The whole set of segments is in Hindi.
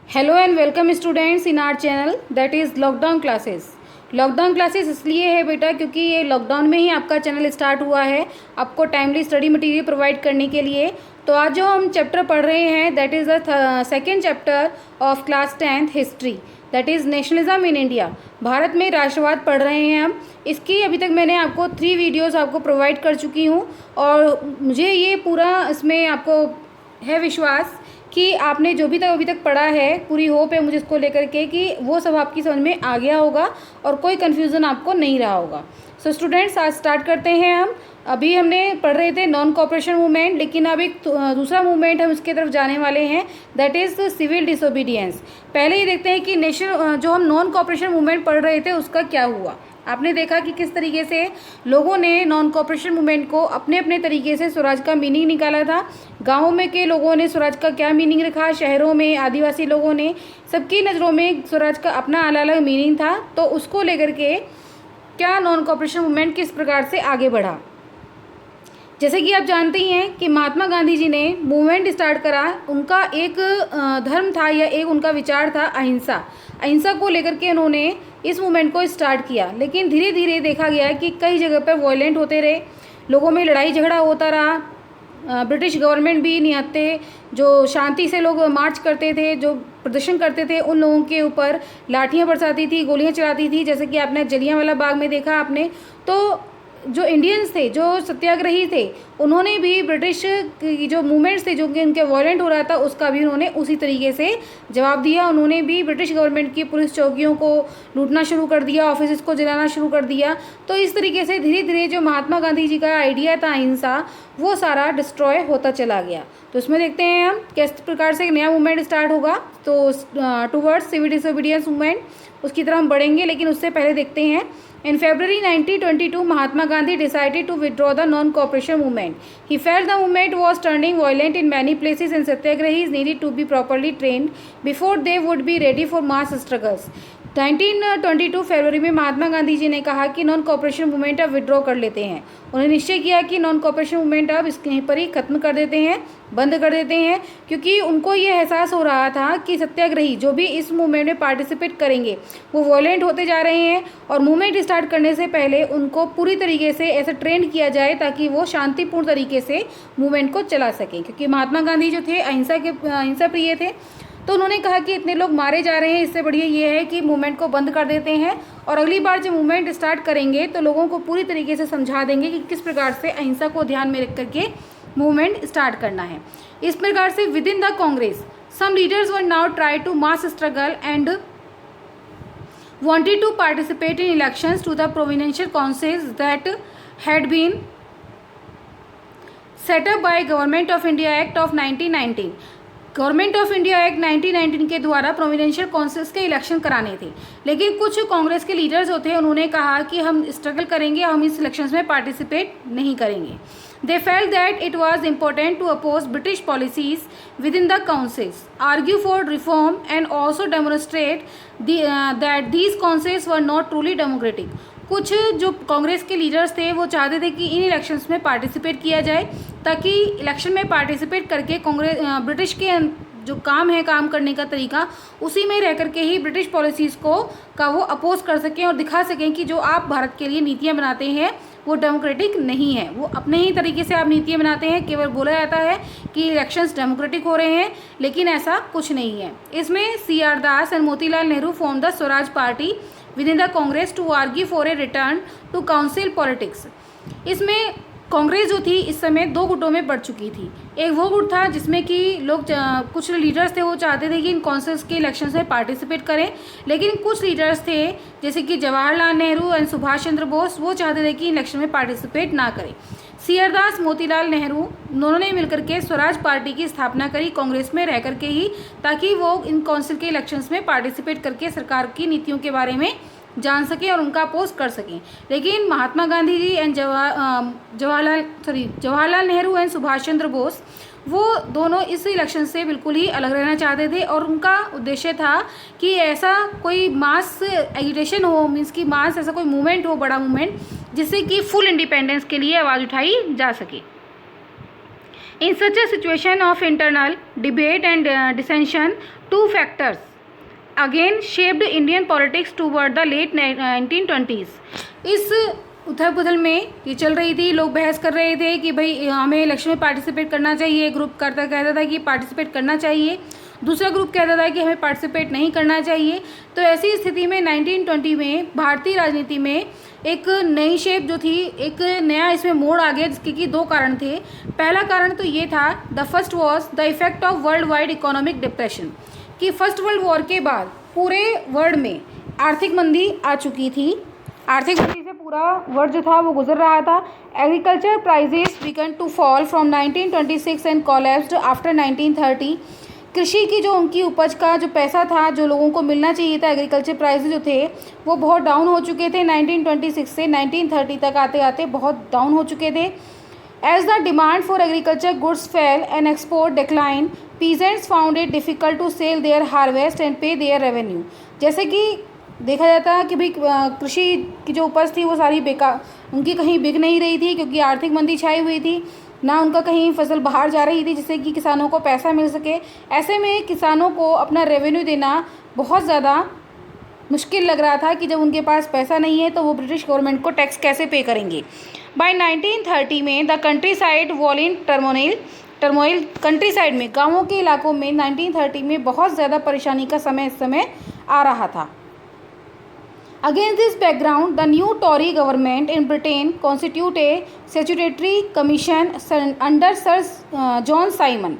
Hello and welcome students in our channel that is lockdown classes. Lockdown classes इसलिए है बेटा क्योंकि ये लॉकडाउन में ही आपका चैनल स्टार्ट हुआ है आपको टाइमली स्टडी मटेरियल प्रोवाइड करने के लिए। तो आज जो हम चैप्टर पढ़ रहे हैं that is the second chapter of class 10th history, that is nationalism in India. Bharat में राष्ट्रवाद पढ़ रहे हैं हम। इसकी अभी तक मैंने आपको 3 वीडियोज़ आपको प्रोवाइड कर चुकी हूँ और मुझे ये पूरा इसमें आपको है विश्वास कि आपने जो भी अभी तक पढ़ा है, पूरी होप है मुझे इसको लेकर के कि वो सब आपकी समझ में आ गया होगा और कोई कन्फ्यूज़न आपको नहीं रहा होगा। सो स्टूडेंट्स, आज स्टार्ट करते हैं हम। अभी हमने पढ़ रहे थे नॉन कॉपरेशन मूवमेंट, लेकिन अब एक दूसरा मूवमेंट हम इसकी तरफ जाने वाले हैं दैट इज़ सिविल डिसोबीडियंस। पहले ही देखते हैं कि जो हम नॉन कॉपरेशन मूवमेंट पढ़ रहे थे उसका क्या हुआ। आपने देखा कि किस तरीके से लोगों ने नॉन कॉपरेशन मूवमेंट को अपने अपने तरीके से स्वराज का मीनिंग निकाला था। गाँवों में के लोगों ने स्वराज का क्या मीनिंग रखा, शहरों में आदिवासी लोगों ने, सबकी नज़रों में स्वराज का अपना अलग अलग मीनिंग था। तो उसको लेकर के क्या नॉन कॉपरेशन मूवमेंट किस प्रकार से आगे बढ़ा। जैसे कि आप जानते ही हैं कि महात्मा गांधी जी ने मूवमेंट स्टार्ट करा, उनका एक धर्म था या एक उनका विचार था अहिंसा। अहिंसा को लेकर के उन्होंने इस मूवमेंट को स्टार्ट किया, लेकिन धीरे धीरे देखा गया कि कई जगह पर वॉयलेंट होते रहे, लोगों में लड़ाई झगड़ा होता रहा। ब्रिटिश गवर्नमेंट भी निहत्थे जो शांति से लोग मार्च करते थे, जो प्रदर्शन करते थे, उन लोगों के ऊपर लाठियाँ बरसाती थी, गोलियाँ चलाती थी, जैसे कि आपने जलियांवाला बाग में देखा आपने। तो जो इंडियंस थे, जो सत्याग्रही थे, उन्होंने भी ब्रिटिश की जो मूवमेंट्स थे जो कि उनके वॉयलेंट हो रहा था उसका भी उन्होंने उसी तरीके से जवाब दिया। उन्होंने भी ब्रिटिश गवर्नमेंट की पुलिस चौकियों को लूटना शुरू कर दिया, ऑफिस को जलाना शुरू कर दिया। तो इस तरीके से धीरे धीरे जो महात्मा गांधी जी का आइडिया था अहिंसा, वो सारा डिस्ट्रॉय होता चला गया। तो इसमें देखते हैं हम किस प्रकार से एक नया मूवमेंट स्टार्ट होगा। तो टुवर्ड्स सिविल डिसोबीडियंस मूवमेंट, उसकी तरफ हम बढ़ेंगे, लेकिन उससे पहले देखते हैं In February 1922, Mahatma Gandhi decided to withdraw the non-cooperation movement. He felt the movement was turning violent in many places and Satyagrahis needed to be properly trained before they would be ready for mass struggles. 1922 फरवरी में महात्मा गांधी जी ने कहा कि नॉन कॉपरेशन मूवमेंट अब विड्रॉ कर लेते हैं। उन्होंने निश्चय किया कि नॉन कॉपरेशन मूवमेंट अब इसके पर ही ख़त्म कर देते हैं, बंद कर देते हैं, क्योंकि उनको ये एहसास हो रहा था कि सत्याग्रही जो भी इस मूवमेंट में पार्टिसिपेट करेंगे वो वॉयलेंट होते जा रहे हैं और मूवमेंट स्टार्ट करने से पहले उनको पूरी तरीके से ऐसा ट्रेंड किया जाए ताकि वो शांतिपूर्ण तरीके से मूवमेंट को चला सकें। क्योंकि महात्मा गांधी जो थे अहिंसा प्रिय थे, तो उन्होंने कहा कि इतने लोग मारे जा रहे हैं, इससे बढ़िया ये है कि मूवमेंट को बंद कर देते हैं और अगली बार जब मूवमेंट स्टार्ट करेंगे तो लोगों को पूरी तरीके से समझा देंगे कि किस प्रकार से अहिंसा को ध्यान में रख करके मूवमेंट स्टार्ट करना है। इस प्रकार से within the Congress some leaders were now try to mass struggle and wanted to participate in elections to the provincial councils that had been set up by Government of India Act of 1919। Government of India act 1919 के द्वारा प्रोविडेंशियल काउंसिल्स के इलेक्शन कराने थे, लेकिन कुछ कांग्रेस के लीडर्स जो थे उन्होंने कहा कि हम स्ट्रगल करेंगे, हम इस इलेक्शंस में पार्टिसिपेट नहीं करेंगे। They felt that it was important to oppose British policies within the councils, argue for reform and also demonstrate that these councils were not truly democratic. कुछ जो कांग्रेस के लीडर्स थे वो चाहते थे कि इन इलेक्शंस में पार्टिसिपेट किया जाए ताकि इलेक्शन में पार्टिसिपेट करके ब्रिटिश के जो काम है, काम करने का तरीका, उसी में रह करके ही ब्रिटिश पॉलिसीज़ का वो अपोज कर सकें और दिखा सकें कि जो आप भारत के लिए नीतियाँ बनाते हैं वो डेमोक्रेटिक नहीं है। वो अपने ही तरीके से आप नीतियाँ बनाते हैं, केवल बोला जाता है कि इलेक्शंस डेमोक्रेटिक हो रहे हैं, लेकिन ऐसा कुछ नहीं है। इसमें CR Das and Motilal Nehru form the Swaraj party within the Congress to argue for a return to council politics. इसमें कांग्रेस जो थी इस समय 2 गुटों में बढ़ चुकी थी। एक वो गुट था जिसमें कि कुछ लीडर्स थे वो चाहते थे कि इन काउंसिल्स के इलेक्शंस में पार्टिसिपेट करें, लेकिन कुछ लीडर्स थे जैसे कि जवाहरलाल नेहरू एंड सुभाष चंद्र बोस, वो चाहते थे कि इलेक्शन में पार्टिसिपेट ना करें। CR दास, मोतीलाल नेहरू दोनों ने मिलकर के स्वराज पार्टी की स्थापना करी कांग्रेस में रह करके ही, ताकि वो इन काउंसिल के इलेक्शंस में पार्टिसिपेट करके सरकार की नीतियों के बारे में जान सकें और उनका अपोज कर सकें। लेकिन महात्मा गांधी जी एंड जवाहरलाल नेहरू एंड सुभाष चंद्र बोस, वो दोनों इस इलेक्शन से बिल्कुल ही अलग रहना चाहते थे और उनका उद्देश्य था कि ऐसा कोई मास एजिटेशन हो, मीन्स कि मास ऐसा कोई मूवमेंट हो, बड़ा मूवमेंट, जिससे कि फुल इंडिपेंडेंस के लिए आवाज़ उठाई जा सके। In such a situation of internal debate and dissension, two factors again shaped Indian politics toward the late 1920s. इस उथल पुथल में ये चल रही थी, लोग बहस कर रहे थे कि भाई हमें इलेक्शन में पार्टिसिपेट करना चाहिए। एक ग्रुप कहता था कि पार्टिसिपेट करना चाहिए, दूसरा ग्रुप कहता था कि हमें पार्टिसिपेट नहीं करना चाहिए। तो ऐसी स्थिति में 1920 में भारतीय राजनीति में एक नई शेप जो थी, एक नया इसमें मोड़ आ गया, जिसके कि दो कारण थे। पहला कारण तो ये था, the first was the effect of world wide economic depression, कि फर्स्ट वर्ल्ड वॉर के बाद पूरे वर्ल्ड में आर्थिक मंदी आ चुकी थी। आर्थिक मंदी से पूरा वर्ल्ड जो था वो गुजर रहा था। Agriculture prices began to fall from 1926 and collapsed after 1930। कृषि की जो उनकी उपज का जो पैसा था, जो लोगों को मिलना चाहिए था, एग्रीकल्चर प्राइजेस जो थे वो बहुत डाउन हो चुके थे। 1926 से 1930 तक आते आते बहुत डाउन हो चुके थे। As the demand for agriculture goods fell and export decline, peasants found it difficult to sell their harvest and pay their revenue. जैसे कि देखा जाता है कि भाई कृषि की जो उपज थी वो सारी बेकार, उनकी कहीं बिक नहीं रही थी, क्योंकि आर्थिक मंदी छाई हुई थी, ना उनका कहीं फसल बाहर जा रही थी जिससे कि किसानों को पैसा मिल सके। ऐसे में किसानों को अपना रेवेन्यू देना बहुत ज़्यादा मुश्किल लग रहा था कि जब उनके पास पैसा नहीं है तो वो ब्रिटिश गवर्नमेंट को टैक्स कैसे पे करेंगे। बाय 1930 में the country side wall in turmoil, country side में, गाँवों के इलाकों में 1930 में बहुत ज़्यादा परेशानी का समय इस समय आ रहा था। Against this background, the new Tory government in Britain constituted a statutory commission under Sir John Simon.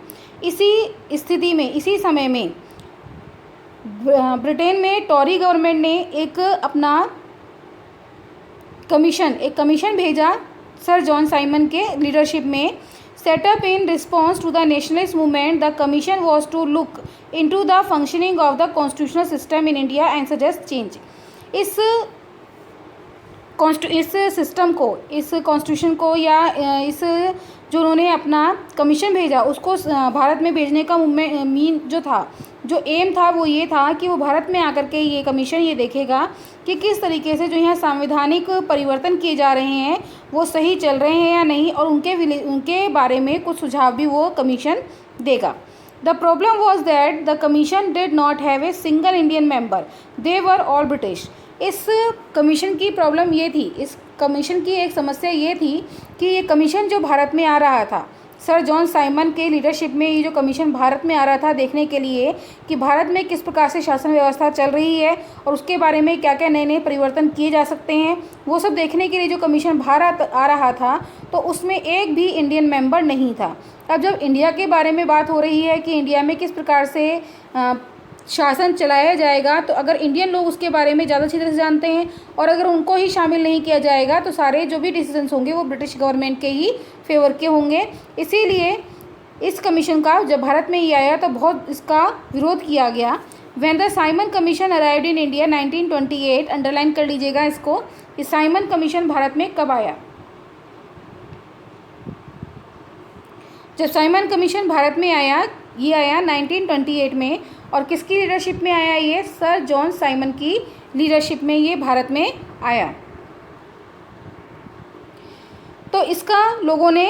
इसी स्थिति में, इसी समय में ब्रिटेन में टॉरी गवर्नमेंट ने एक अपना कमीशन भेजा सर जॉन साइमन के लीडरशिप में। Set up in response to the nationalist movement, the commission was to look into the functioning of the constitutional system in India and suggest change. इस सिस्टम को, इस कॉन्स्टिट्यूशन को, या इस जो उन्होंने अपना कमीशन भेजा उसको भारत में भेजने का जो एम था वो ये था कि वो भारत में आकर के ये कमीशन ये देखेगा कि किस तरीके से जो यहाँ संवैधानिक परिवर्तन किए जा रहे हैं वो सही चल रहे हैं या नहीं, और उनके बारे में कुछ सुझाव भी वो कमीशन देगा। The problem was that the commission did not have a single Indian member. They were all British. इस कमीशन की प्रॉब्लम ये थी, इस कमीशन की एक समस्या ये थी कि ये कमीशन जो भारत में आ रहा था, सर जॉन साइमन के लीडरशिप में ये जो कमीशन भारत में आ रहा था देखने के लिए कि भारत में किस प्रकार से शासन व्यवस्था चल रही है और उसके बारे में क्या क्या नए नए परिवर्तन किए जा सकते हैं, वो सब देखने के लिए जो कमीशन भारत आ रहा था, तो उसमें एक भी इंडियन मेंबर नहीं था। अब जब इंडिया के बारे में बात हो रही है कि इंडिया में किस प्रकार से शासन चलाया जाएगा, तो अगर इंडियन लोग उसके बारे में ज़्यादा अच्छी तरह से जानते हैं और अगर उनको ही शामिल नहीं किया जाएगा तो सारे जो भी डिसीजंस होंगे वो ब्रिटिश गवर्नमेंट के ही फेवर के होंगे। इसीलिए इस कमीशन का जब भारत में ही आया तो बहुत इसका विरोध किया गया। When the Simon commission arrived in India 1928, underline कर लीजिएगा इसको, कि साइमन कमीशन भारत में कब आया। जब साइमन कमीशन भारत में आया, ये आया 1928 में, और किसकी लीडरशिप में आया ये? सर जॉन साइमन की लीडरशिप में ये भारत में आया। तो इसका लोगों ने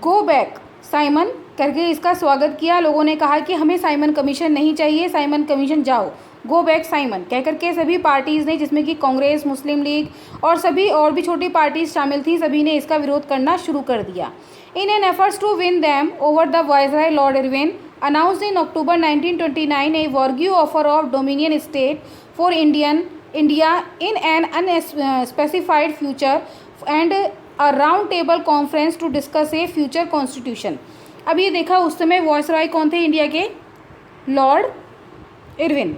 गो बैक साइमन करके इसका स्वागत किया। लोगों ने कहा कि हमें साइमन कमीशन नहीं चाहिए, साइमन कमीशन जाओ, गो बैक साइमन कह करके सभी पार्टीज़ ने, जिसमें कि कांग्रेस, मुस्लिम लीग और सभी और भी छोटी पार्टीज शामिल थी, सभी ने इसका विरोध करना शुरू कर दिया। In an efforts to win them over the viceroy Lord Irwin announced in October 1929 a wargue offer of Dominion state for India in an unspecified future and a round table conference to discuss a future constitution। अब ये देखा उस समय वायसराय कौन थे इंडिया के? Lord Irwin.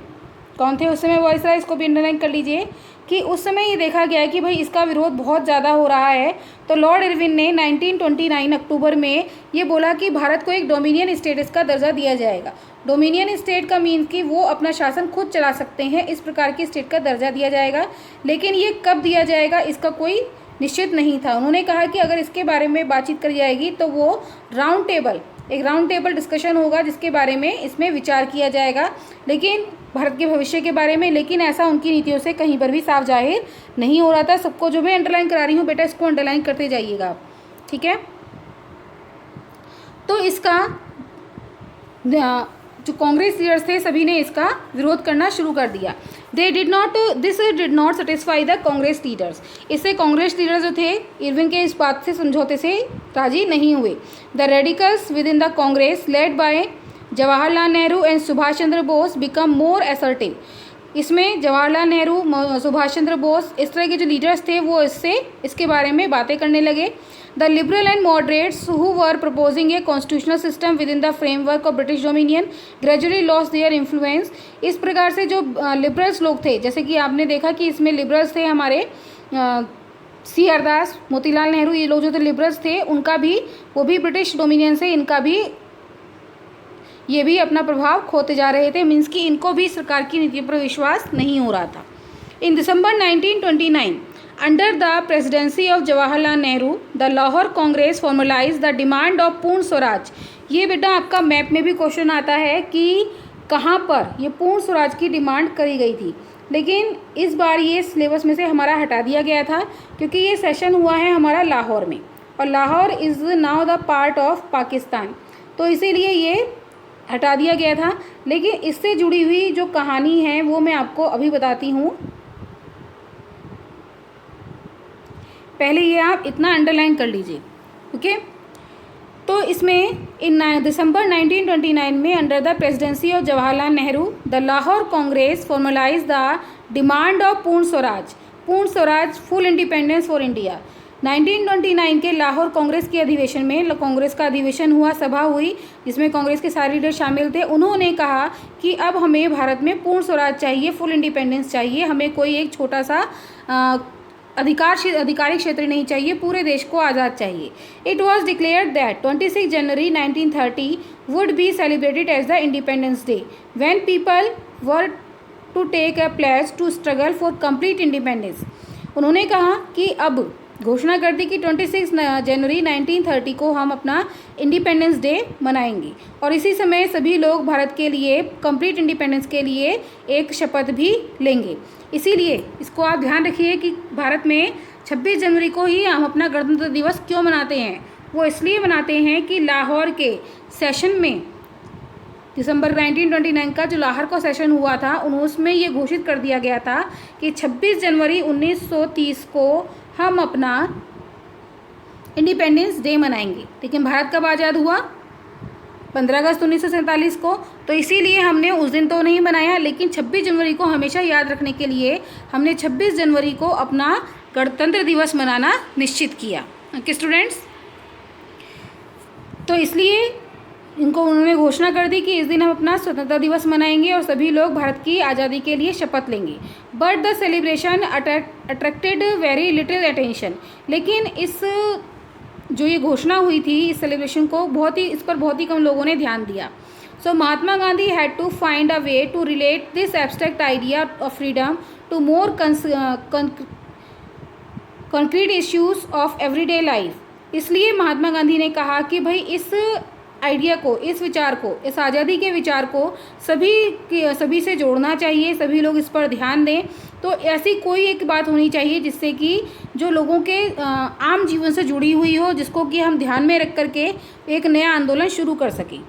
कौन थे उस समय वायसराय? इसको भी अंडरलाइन कर लीजिए कि उस समय ये देखा गया कि भाई इसका विरोध बहुत ज़्यादा हो रहा है, तो लॉर्ड इरविन ने 1929 अक्टूबर में ये बोला कि भारत को एक डोमिनियन स्टेटस का दर्जा दिया जाएगा। डोमिनियन स्टेट का मीन्स कि वो अपना शासन खुद चला सकते हैं, इस प्रकार की स्टेट का दर्जा दिया जाएगा। लेकिन ये कब दिया जाएगा इसका कोई निश्चित नहीं था। उन्होंने कहा कि अगर इसके बारे में बातचीत करी जाएगी तो वो एक राउंड टेबल डिस्कशन होगा जिसके बारे में इसमें विचार किया जाएगा, लेकिन भारत के भविष्य के बारे में। लेकिन ऐसा उनकी नीतियों से कहीं पर भी साफ जाहिर नहीं हो रहा था। सबको जो मैं अंडरलाइन करा रही हूँ बेटा, इसको अंडरलाइन करते जाइएगा, ठीक है। तो इसका जो कांग्रेस लीडर्स थे सभी ने इसका विरोध करना शुरू कर दिया। This did not satisfy the Congress leaders. इससे कांग्रेस लीडर्स जो थे इरविन के इस बात से समझौते से राजी नहीं हुए। The radicals with in the Congress led by Jawaharlal Nehru and Subhash Chandra Bose become more assertive. इसमें जवाहरलाल नेहरू, सुभाष चंद्र बोस, इस तरह के जो लीडर्स थे वो इसके बारे में बातें करने लगे। The liberal and moderates who were proposing a constitutional system with in the framework of British dominion gradually lost their influence. इस प्रकार से जो लिबरल्स लोग थे, जैसे कि आपने देखा कि इसमें लिबरल्स थे हमारे सी आर दास, मोतीलाल नेहरू, ये लोग जो थे लिबरल्स थे, उनका भी वो भी ब्रिटिश डोमिनियन से इनका भी ये भी अपना प्रभाव खोते जा रहे थे। मीन्स कि इनको भी सरकार की नीति पर विश्वास नहीं हो रहा था। In December 1929 under the presidency of Jawaharlal Nehru the Lahore Congress formalize the demand of Purna Swaraj. ये बेटा आपका मैप में भी क्वेश्चन आता है कि कहाँ पर ये पूर्ण स्वराज की डिमांड करी गई थी, लेकिन इस बार ये सिलेबस में से हमारा हटा दिया गया था क्योंकि ये सेशन हुआ है हमारा लाहौर में, और Lahore is now the part of Pakistan, तो इसीलिए ये हटा दिया गया था। लेकिन इससे जुड़ी हुई जो कहानी है वो मैं आपको अभी बताती हूँ। पहले ये आप इतना अंडरलाइन कर लीजिए, ओके। तो इसमें इन दिसंबर 1929 में under the presidency of Jawaharlal Nehru the Lahore Congress formalize the demand of Purna Swaraj full independence for India. 1929 के लाहौर कांग्रेस के अधिवेशन में, कांग्रेस का अधिवेशन हुआ, सभा हुई जिसमें कांग्रेस के सारे लीडर शामिल थे। उन्होंने कहा कि अब हमें भारत में पूर्ण स्वराज चाहिए, फुल इंडिपेंडेंस चाहिए, हमें कोई एक छोटा सा अधिकारिक क्षेत्र नहीं चाहिए, पूरे देश को आज़ाद चाहिए। It was declared that 26 January 1930 would be celebrated as the independence day when people were to take a pledge to struggle for complete independence. उन्होंने कहा कि अब घोषणा कर दी कि 26 जनवरी 1930 को हम अपना इंडिपेंडेंस डे मनाएंगे, और इसी समय सभी लोग भारत के लिए कंप्लीट इंडिपेंडेंस के लिए एक शपथ भी लेंगे। इसीलिए इसको आप ध्यान रखिए कि भारत में 26 जनवरी को ही हम अपना गणतंत्र दिवस क्यों मनाते हैं। वो इसलिए मनाते हैं कि लाहौर के सेशन में दिसंबर 1929 का जो लाहौर का सेशन हुआ था, उसमें ये घोषित कर दिया गया था कि 26 जनवरी 1930 को हम अपना इंडिपेंडेंस डे मनाएंगे। लेकिन भारत कब आज़ाद हुआ? 15 अगस्त 1947 को। तो इसीलिए हमने उस दिन तो नहीं मनाया, लेकिन 26 जनवरी को हमेशा याद रखने के लिए हमने 26 जनवरी को अपना गणतंत्र दिवस मनाना निश्चित किया। ओके स्टूडेंट्स, तो इसलिए उन्होंने घोषणा कर दी कि इस दिन हम अपना स्वतंत्रता दिवस मनाएंगे और सभी लोग भारत की आज़ादी के लिए शपथ लेंगे। But the celebration attracted very little attention. लेकिन इस जो ये घोषणा हुई थी, इस सेलिब्रेशन को इस पर बहुत ही कम लोगों ने ध्यान दिया। So Mahatma Gandhi had to find a way to relate this abstract idea of freedom to more concrete issues of everyday life. इसलिए महात्मा गांधी ने कहा कि भाई इस आइडिया को, इस विचार को, इस आज़ादी के विचार को सभी से जोड़ना चाहिए, सभी लोग इस पर ध्यान दें। तो ऐसी कोई एक बात होनी चाहिए जिससे कि जो लोगों के आम जीवन से जुड़ी हुई हो, जिसको कि हम ध्यान में रख करके एक नया आंदोलन शुरू कर सकें।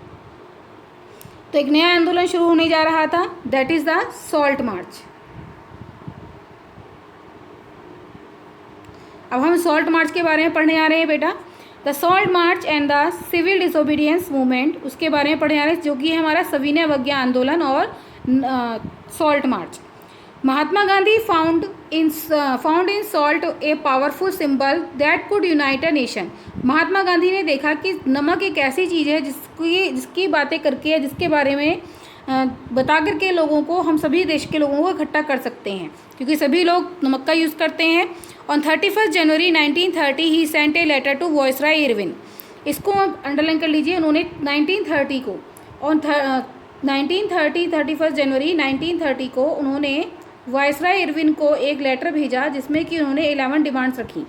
तो एक नया आंदोलन शुरू होने जा रहा था, दैट इज़ द सॉल्ट मार्च। अब हम सॉल्ट मार्च के बारे में पढ़ने आ रहे हैं बेटा। The salt march and the civil disobedience movement, उसके बारे में पढ़ने आ रहे हैं, जो कि है हमारा सविनय अवज्ञा आंदोलन और salt march. Mahatma Gandhi found in salt a powerful symbol that could unite a nation. Mahatma Gandhi ने देखा कि नमक एक ऐसी चीज़ है जिसकी बातें करके, जिसके बारे में बता करके लोगों को, हम सभी देश के लोगों को इकट्ठा कर सकते हैं, क्योंकि सभी लोग नमक का यूज़ करते हैं। On 31 January 1930 he sent a letter to viceroy Irwin. इसको आप अंडरलाइन कर लीजिए। उन्होंने 1930 को, ऑन 31 जनवरी 1930 को उन्होंने वायसराय इरविन को एक लेटर भेजा जिसमें कि उन्होंने 11 डिमांड्स रखी।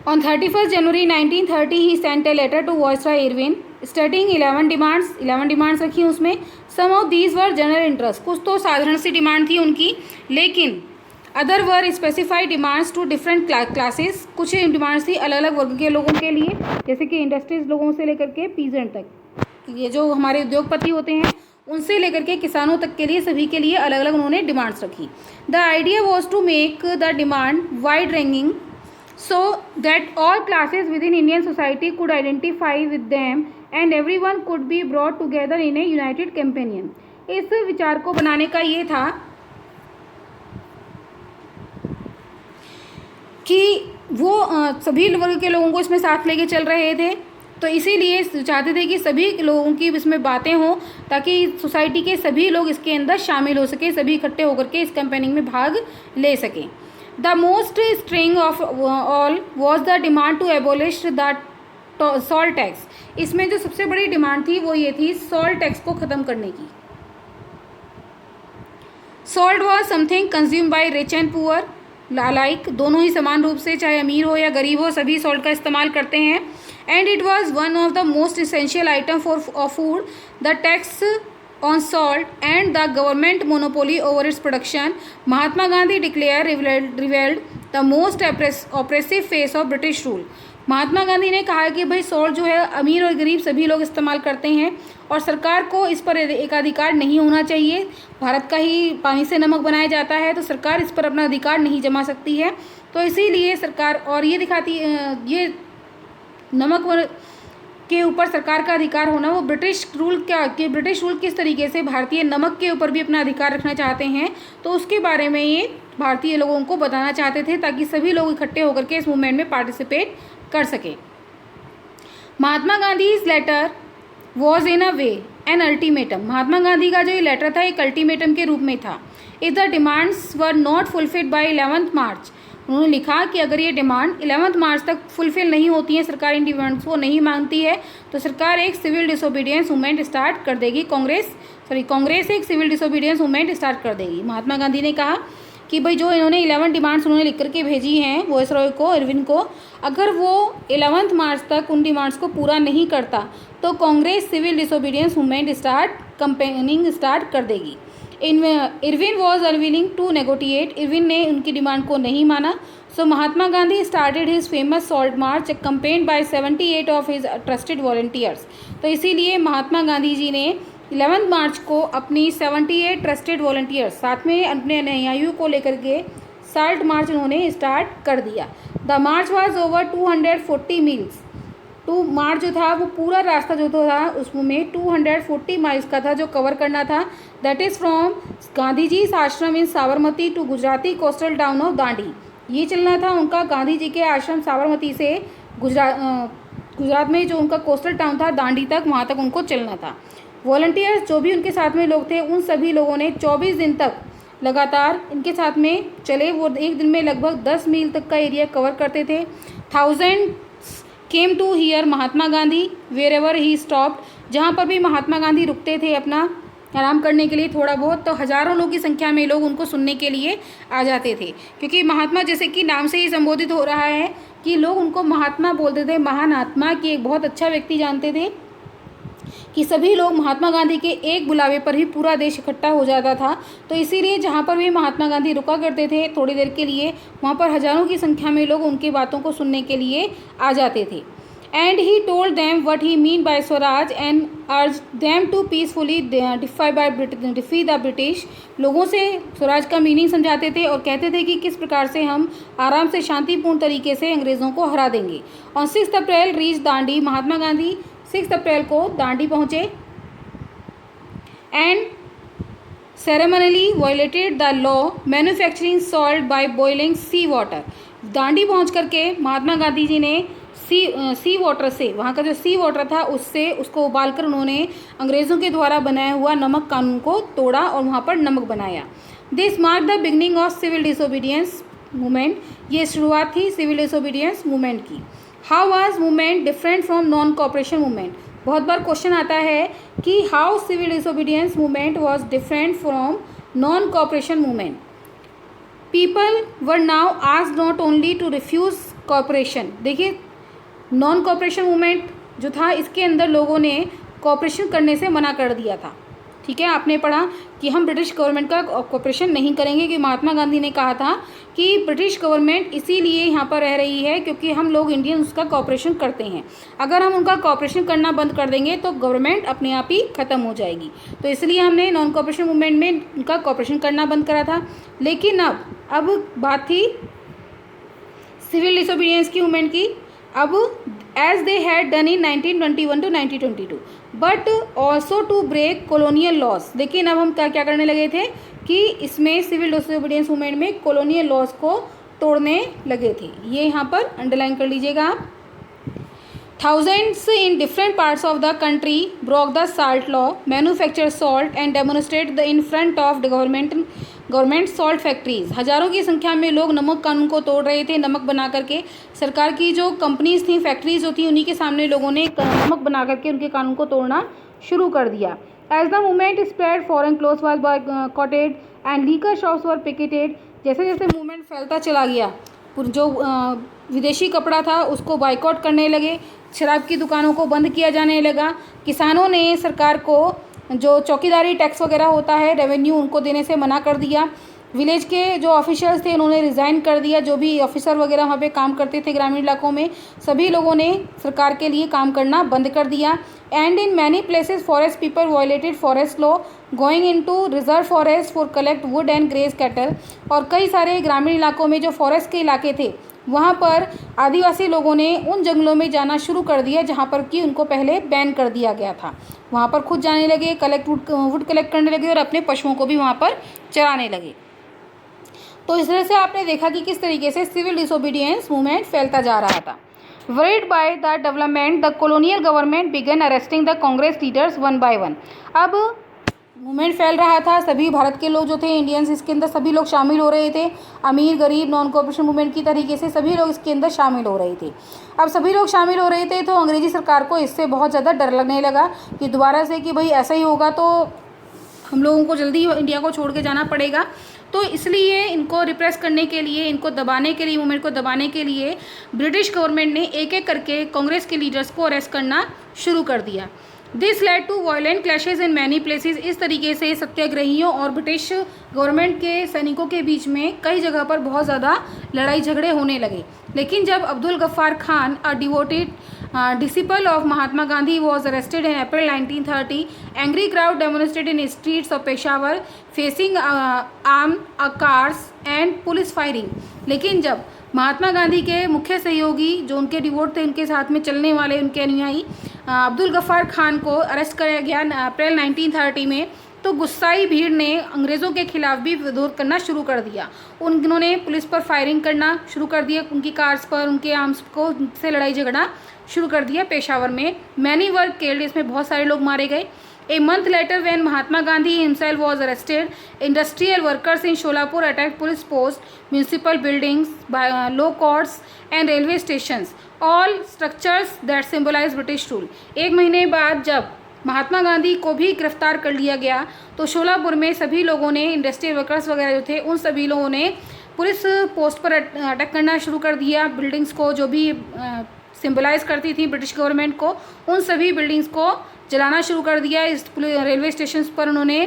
On 31 January 1930 he sent a letter to Viceroy Irwin stating 11 demands, 11 demands रखी उसमें। Some of these were general interest, कुछ तो साधारण सी डिमांड थी उनकी, लेकिन other were specified demands to different classes, कुछ डिमांड्स थी अलग अलग वर्ग के लोगों के लिए, जैसे कि इंडस्ट्रीज लोगों से लेकर के पीजेंट तक, ये जो हमारे उद्योगपति होते हैं उनसे लेकर के किसानों तक के लिए, सभी के लिए अलग अलग उन्होंने डिमांड्स रखी। The idea was to make the demand wide ranging so that all classes within Indian society could identify with them and everyone could be brought together in a united companion। इस विचार को बनाने का ये था कि वो सभी वर्ग के लोगों को इसमें साथ लेके चल रहे थे, तो इसीलिए चाहते थे कि सभी लोगों की इसमें बातें हों ताकि सोसाइटी के सभी लोग इसके अंदर शामिल हो सके, सभी इकट्ठे होकर के इस कैंपेनिंग में भाग ले सकें। The most string of all was the demand to abolish the salt tax। इसमें जो सबसे बड़ी डिमांड थी वो ये थी सॉल्ट टैक्स को ख़त्म करने की। Salt was something consumed by rich and poor alike, दोनों ही समान रूप से, चाहे अमीर हो या गरीब हो, सभी सॉल्ट का इस्तेमाल करते हैं। And it was one of the most essential item for food। The tax on salt and the government monopoly over its production, Mahatma Gandhi declared revealed the most oppressive phase of British rule। महात्मा गांधी ने कहा कि भाई सॉल्ट जो है अमीर और गरीब सभी लोग इस्तेमाल करते हैं और सरकार को इस पर एकाधिकार नहीं होना चाहिए। भारत का ही पानी से नमक बनाया जाता है, तो सरकार इस पर अपना अधिकार नहीं जमा सकती है। तो इसीलिए सरकार, और ये दिखाती ये नमक के ऊपर सरकार का अधिकार होना, वो ब्रिटिश रूल ब्रिटिश रूल किस तरीके से भारतीय नमक के ऊपर भी अपना अधिकार रखना चाहते हैं, तो उसके बारे में ये भारतीय लोगों को बताना चाहते थे ताकि सभी लोग इकट्ठे होकर के इस मूवमेंट में पार्टिसिपेट कर सके। महात्मा गांधी इस letter was in a way an ultimatum, Mahatma Gandhi का जो ये लेटर था एक अल्टीमेटम के रूप में था। If the demands were not fulfilled by 11 मार्च, उन्होंने लिखा कि अगर ये डिमांड 11 मार्च तक फुलफिल नहीं होती है, सरकार इन डिमांड्स को नहीं मांगती है, तो सरकार एक सिविल डिसोबीडियंस मूवमेंट स्टार्ट कर देगी। कांग्रेस एक सिविल डिसोबीडियंस मूवमेंट स्टार्ट कर देगी। महात्मा गांधी ने कहा कि भाई जो इन्होंने 11 डिमांड्स उन्होंने लिख करके भेजी हैं वायसरॉय को, इरविन को, अगर वो 11 मार्च तक उन डिमांड्स को पूरा नहीं करता तो Congress civil disobedience movement campaigning start कर देगी। Irwin was unwilling to negotiate, Irwin ने उनकी डिमांड को नहीं माना। So Mahatma Gandhi started his famous salt march campaigned by 78 of his trusted volunteers. तो इसीलिए महात्मा गांधी जी ने 11 मार्च को अपनी 78 ट्रस्टेड वॉलंटियर्स साथ में अपने अनुयायियों को लेकर के सॉल्ट मार्च उन्होंने स्टार्ट कर दिया। The march was over 240 miles, march जो था वो पूरा रास्ता जो था उसमें 240 माइल्स का था जो कवर करना था। That is from Gandhi ji ashram in Sabarmati to Gujarati coastal town of Dandi. ये चलना था उनका गांधी जी के आश्रम साबरमती से गुजरात में जो उनका कोस्टल टाउन था दांडी तक, वहाँ तक उनको चलना था। वॉलंटियर्स जो भी उनके साथ में लोग थे उन सभी लोगों ने 24 दिन तक लगातार इनके साथ में चले। वो एक दिन में लगभग 10 मील तक का एरिया कवर करते थे। 1000 came to hear Mahatma Gandhi wherever he stopped, जहाँ पर भी महात्मा गांधी रुकते थे अपना आराम करने के लिए थोड़ा बहुत, तो हज़ारों लोग की संख्या में लोग उनको सुनने के लिए आ जाते थे। क्योंकि महात्मा जैसे कि नाम से ही संबोधित हो रहा है कि लोग उनको महात्मा बोलते थे, महान आत्मा की एक बहुत अच्छा व्यक्ति जानते थे कि सभी लोग महात्मा गांधी के एक बुलावे पर ही पूरा देश इकट्ठा हो जाता था। तो इसीलिए जहाँ पर भी महात्मा गांधी रुका करते थे थोड़ी देर के लिए, वहाँ पर हज़ारों की संख्या में लोग उनकी बातों को सुनने के लिए आ जाते थे। And he told them what he mean by Swaraj and urge them to peacefully defy the British. लोगों से स्वराज का मीनिंग समझाते थे और कहते थे कि किस प्रकार से हम आराम से शांतिपूर्ण तरीके से अंग्रेज़ों को हरा देंगे। On 6 April reach Dandi, Mahatma Gandhi 6 अप्रैल को दांडी पहुँचे and ceremonially violated the law manufacturing salt by boiling sea water. Dandi पहुँच करके महात्मा गांधी जी ने सी वाटर से, वहाँ का जो सी वाटर था उससे उसको उबालकर उन्होंने अंग्रेज़ों के द्वारा बनाया हुआ नमक कानून को तोड़ा और वहाँ पर नमक बनाया। This mark the beginning of civil disobedience movement, ये शुरुआत थी सिविल डिसोबीडियंस मूवमेंट की। How was movement different from non cooperation movement, बहुत बार क्वेश्चन आता है कि how civil disobedience movement was different from non cooperation movement. People were now asked not only to refuse cooperation. देखिए, नॉन कॉपरेशन मूवमेंट जो था इसके अंदर लोगों ने कोऑपरेशन करने से मना कर दिया था। ठीक है, आपने पढ़ा कि हम ब्रिटिश गवर्नमेंट का कोऑपरेशन नहीं करेंगे, कि महात्मा गांधी ने कहा था कि ब्रिटिश गवर्नमेंट इसीलिए यहाँ पर रह रही है क्योंकि हम लोग इंडियन उसका कोऑपरेशन करते हैं। अगर हम उनका कोऑपरेशन करना बंद कर देंगे तो गवर्नमेंट अपने आप ही ख़त्म हो जाएगी। तो इसलिए हमने नॉन कोऑपरेशन मूवमेंट में उनका कोऑपरेशन करना बंद करा था। लेकिन अब बात थी सिविल डिसोबीडियंस की मूवमेंट की। अब as they had done in 1921 to 1922 but also to break colonial laws. लेकिन अब हम क्या करने लगे थे कि इसमें सिविल डिसोबीडियंस मूवमेंट में कॉलोनियल लॉज को तोड़ने लगे थे। ये यहाँ पर अंडरलाइन कर लीजिएगा आप। Thousands in different parts of the country broke the salt law, manufactured salt and demonstrated in front of the government salt factories. हज़ारों की संख्या में लोग नमक कानून को तोड़ रहे थे। नमक बना करके सरकार की जो कंपनीज थी, फैक्ट्रीज जो थी, उन्हीं के सामने लोगों ने नमक बना करके उनके कानून को तोड़ना शुरू कर दिया। As the movement spread foreign clothes was boycotted and liquor shops were picketed. जैसे जैसे मूवमेंट फैलता चला गया, जो विदेशी कपड़ा था उसको बाइकआउट करने लगे, शराब की दुकानों को बंद किया जाने लगा। किसानों ने सरकार को जो चौकीदारी टैक्स वगैरह होता है, रेवेन्यू, उनको देने से मना कर दिया। विलेज के जो ऑफिशियल्स थे उन्होंने रिज़ाइन कर दिया। जो भी ऑफिसर वगैरह वहाँ पे काम करते थे ग्रामीण इलाकों में, सभी लोगों ने सरकार के लिए काम करना बंद कर दिया। And in many places forest people violated forest law going into reserve forest for collect wood and graze cattle. और कई सारे ग्रामीण इलाकों में जो फॉरेस्ट के इलाके थे वहाँ पर आदिवासी लोगों ने उन जंगलों में जाना शुरू कर दिया जहाँ पर कि उनको पहले बैन कर दिया गया था। वहाँ पर खुद जाने लगे, वुड कलेक्ट करने लगे और अपने पशुओं को भी वहाँ पर चराने लगे। तो इस तरह से आपने देखा कि किस तरीके से सिविल डिसोबीडियंस मूवमेंट फैलता जा रहा था। Worried by the development, the colonial government began arresting the Congress leaders one by one। अब मूवमेंट फैल रहा था, सभी भारत के लोग जो थे, इंडियंस, इसके अंदर सभी लोग शामिल हो रहे थे। अमीर गरीब नॉन कोऑपरेशन मूवमेंट की तरीके से सभी लोग इसके अंदर शामिल हो रहे थे। अब सभी लोग शामिल हो रहे थे तो अंग्रेज़ी सरकार को इससे बहुत ज़्यादा डर लगने लगा कि दोबारा से कि भाई ऐसा ही होगा तो हम लोगों को जल्दी इंडिया को छोड़ के जाना पड़ेगा। तो इसलिए इनको रिप्रेस करने के लिए, इनको दबाने के लिए, मूवमेंट को दबाने के लिए ब्रिटिश गवर्नमेंट ने एक एक करके कांग्रेस के लीडर्स को अरेस्ट करना शुरू कर दिया। This led to violent clashes in many places. इस तरीके से सत्याग्रहियों और ब्रिटिश गवर्नमेंट के सैनिकों के बीच में कई जगह पर बहुत ज़्यादा लड़ाई झगड़े होने लगे। लेकिन जब Abdul Ghaffar Khan, a devoted disciple of Mahatma Gandhi, was arrested in April 1930, angry crowd demonstrated in streets of Peshawar facing armed cars and police firing। लेकिन जब महात्मा गांधी के मुख्य सहयोगी जो उनके डिवोट थे, उनके साथ में चलने वाले उनके अनुयायी अब्दुल गफ्फार खान को अरेस्ट किया गया अप्रैल 1930 में, तो गुस्साई भीड़ ने अंग्रेज़ों के खिलाफ भी विरोध करना शुरू कर दिया। उन्होंने पुलिस पर फायरिंग करना शुरू कर दिया, उनकी कार्स पर, उनके आर्म्स को से लड़ाई झगड़ा शुरू कर दिया पेशावर में। मैनी वर किल्ड, इसमें बहुत सारे लोग मारे गए। A month later when Mahatma Gandhi himself was arrested, industrial workers in Sholapur attack police post, municipal buildings, law courts and railway stations, all structures that symbolise British rule. एक महीने बाद जब महात्मा गांधी को भी गिरफ्तार कर लिया गया तो शोलापुर में सभी लोगों ने, इंडस्ट्रियल वर्कर्स वगैरह जो थे, उन सभी लोगों ने पुलिस पोस्ट पर अटैक करना शुरू कर दिया। बिल्डिंग्स को जो भी सिंबलाइज करती थी ब्रिटिश गवर्नमेंट को, उन सभी बिल्डिंग्स को जलाना शुरू कर दिया। इस रेलवे स्टेशन पर उन्होंने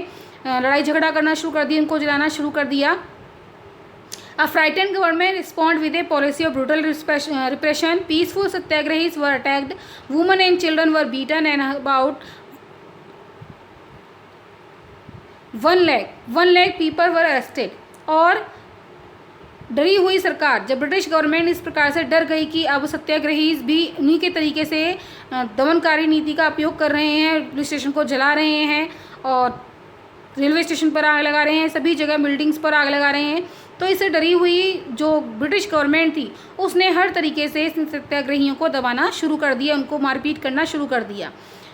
लड़ाई झगड़ा करना शुरू कर दिया, इनको जलाना शुरू कर दिया। A frightened government responded with a policy of brutal repression. Peaceful satyagrahis were attacked, women and children were beaten, and about 1 lakh people were arrested। और डरी हुई सरकार, जब ब्रिटिश गवर्नमेंट इस प्रकार से डर गई कि अब सत्याग्रही भी उन्हीं के तरीके से दमनकारी नीति का उपयोग कर रहे हैं, पुलिस स्टेशन को जला रहे हैं और रेलवे स्टेशन पर आग लगा रहे हैं, सभी जगह बिल्डिंग्स पर आग लगा रहे हैं, तो इससे डरी हुई जो ब्रिटिश गवर्नमेंट थी उसने हर तरीके से सत्याग्रहियों को दबाना शुरू कर दिया, उनको मारपीट करना शुरू कर दिया।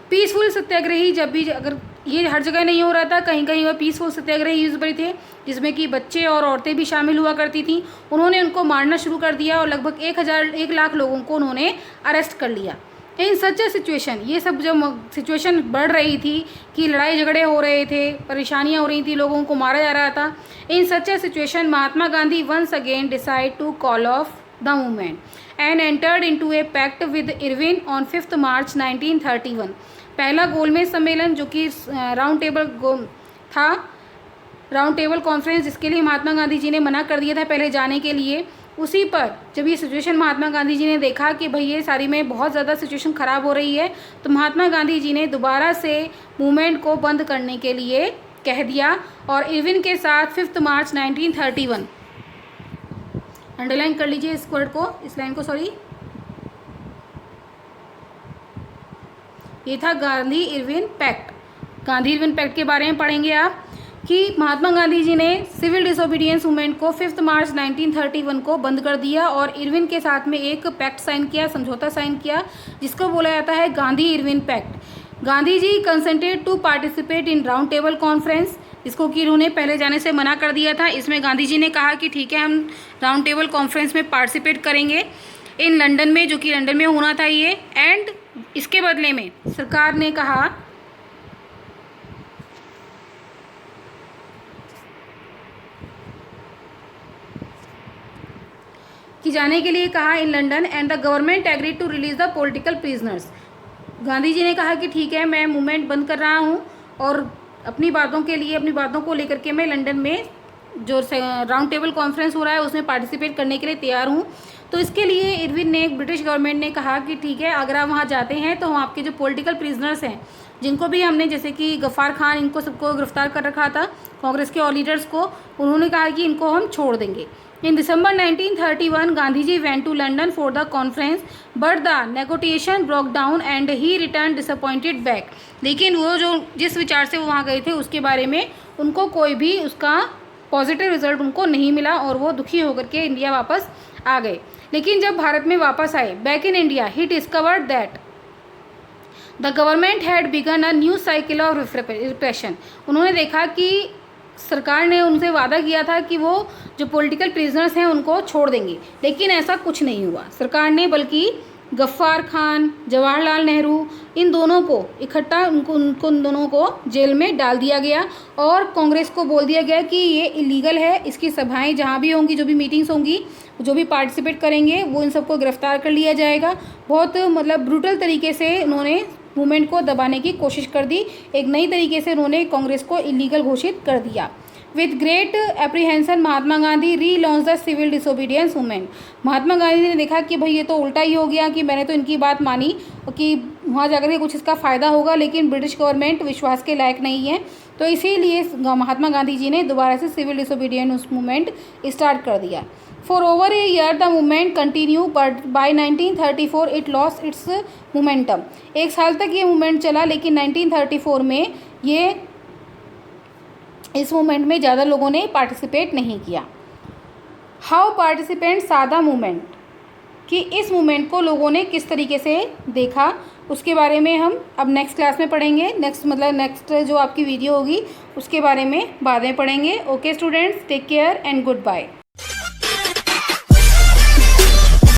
पीसफुल सत्याग्रही जब भी, अगर ये हर जगह नहीं हो रहा था, कहीं कहीं वह पीसफुल सत्याग्रही यूज बड़े थे जिसमें कि बच्चे और औरतें भी शामिल हुआ करती थीं, उन्होंने उनको मारना शुरू कर दिया और लगभग 1 लाख लोगों को उन्होंने अरेस्ट कर लिया। इन सच ए सिचुएशन, ये सब जब सिचुएशन बढ़ रही थी कि लड़ाई झगड़े हो रहे थे, परेशानियां हो रही थी, लोगों को मारा जा रहा था, in such a situation Mahatma Gandhi once again decide to call off the movement and entered into a pact with Irwin on 5 March 1931। पहला गोलमेज सम्मेलन जो कि राउंड टेबल कॉन्फ्रेंस जिसके लिए महात्मा गांधी जी ने मना कर दिया था पहले जाने के लिए, उसी पर जब ये सिचुएशन महात्मा गांधी जी ने देखा कि भाई ये सारी में बहुत ज़्यादा सिचुएशन ख़राब हो रही है, तो महात्मा गांधी जी ने दोबारा से मूवमेंट को बंद करने के लिए कह दिया और इरविन के साथ 5 मार्च 1931, अंडरलाइन कर लीजिए इस वर्ड को, इस लाइन को, सॉरी, ये था Gandhi Irwin pact. Gandhi Irwin pact के बारे में पढ़ेंगे आप कि महात्मा गांधी जी ने सिविल डिसोबीडियंस मूवमेंट को 5 मार्च 1931 को बंद कर दिया और इरविन के साथ में एक पैक्ट साइन किया, समझौता साइन किया, जिसको बोला जाता है Gandhi Irwin pact. Gandhi ji consented to participate in round table conference, जिसको कि उन्होंने पहले जाने से मना कर दिया था। इसमें गांधी जी ने कहा कि ठीक है हम राउंड टेबल कॉन्फ्रेंस में पार्टिसिपेट करेंगे इन लंदन में, जो कि लंदन में होना था ये। एंड इसके बदले में सरकार ने कहा कि जाने के लिए कहा in London and the government agreed to release the political prisoners. Gandhi ji ने कहा कि ठीक है मैं मूवमेंट बंद कर रहा हूँ और अपनी बातों को लेकर के मैं लंदन में जो राउंड टेबल कॉन्फ्रेंस हो रहा है उसमें पार्टिसिपेट करने के लिए तैयार हूँ। तो इसके लिए इरविन ने, ब्रिटिश गवर्नमेंट ने कहा कि ठीक है अगर आप वहाँ जाते हैं तो हम आपके जो पॉलिटिकल प्रिजनर्स हैं, जिनको भी हमने जैसे कि गफ्फार खान, इनको सबको गिरफ्तार कर रखा था, कांग्रेस के और लीडर्स को, उन्होंने कहा कि इनको हम छोड़ देंगे। In December 1931 Gandhi ji went to London for the conference but the negotiation broke down and he return disappointed back. लेकिन वो जो जिस विचार से वो वहाँ गए थे उसके बारे में उनको कोई भी उसका पॉजिटिव रिजल्ट उनको नहीं मिला और वो दुखी होकर के इंडिया वापस आ गए। लेकिन जब भारत में वापस आए, back in India, he discovered that the government had begun a new cycle of repression. उन्होंने देखा कि सरकार ने उनसे वादा किया था कि वो जो पॉलिटिकल प्रिजनर्स हैं उनको छोड़ देंगे, लेकिन ऐसा कुछ नहीं हुआ सरकार ने, बल्कि गफ्फार खान, जवाहरलाल नेहरू, इन दोनों को इकट्ठा उन दोनों को जेल में डाल दिया गया और कांग्रेस को बोल दिया गया कि ये इलीगल है, इसकी सभाएं जहाँ भी होंगी, जो भी मीटिंग्स होंगी, जो भी पार्टिसिपेट करेंगे वो इन सबको गिरफ्तार कर लिया जाएगा। बहुत मतलब ब्रूटल तरीके से उन्होंने मूवमेंट को दबाने की कोशिश कर दी। एक नई तरीके से उन्होंने कांग्रेस को इलीगल घोषित कर दिया। With great apprehension Mahatma Gandhi relaunch the civil disobedience movement. Mahatma Gandhi ने देखा कि भाई ये तो उल्टा ही हो गया कि मैंने तो इनकी बात मानी कि वहाँ जाकर के कुछ इसका फ़ायदा होगा, लेकिन ब्रिटिश गवर्नमेंट विश्वास के लायक नहीं है। तो इसीलिए महात्मा गांधी जी ने दोबारा से सिविल डिसोबीडियंस मूवमेंट स्टार्ट कर दिया। For over a year the movement continue but by 1934 it lost its momentum. एक साल तक ये मूवमेंट चला, लेकिन 1934 में ये इस मूवमेंट में ज़्यादा लोगों ने पार्टिसिपेट नहीं किया। हाउ पार्टिसिपेंट सादा मूवमेंट, कि इस मूवमेंट को लोगों ने किस तरीके से देखा, उसके बारे में हम अब नेक्स्ट क्लास में पढ़ेंगे। नेक्स्ट जो आपकी वीडियो होगी उसके बारे में बाद में पढ़ेंगे। Okay students, take care and good bye.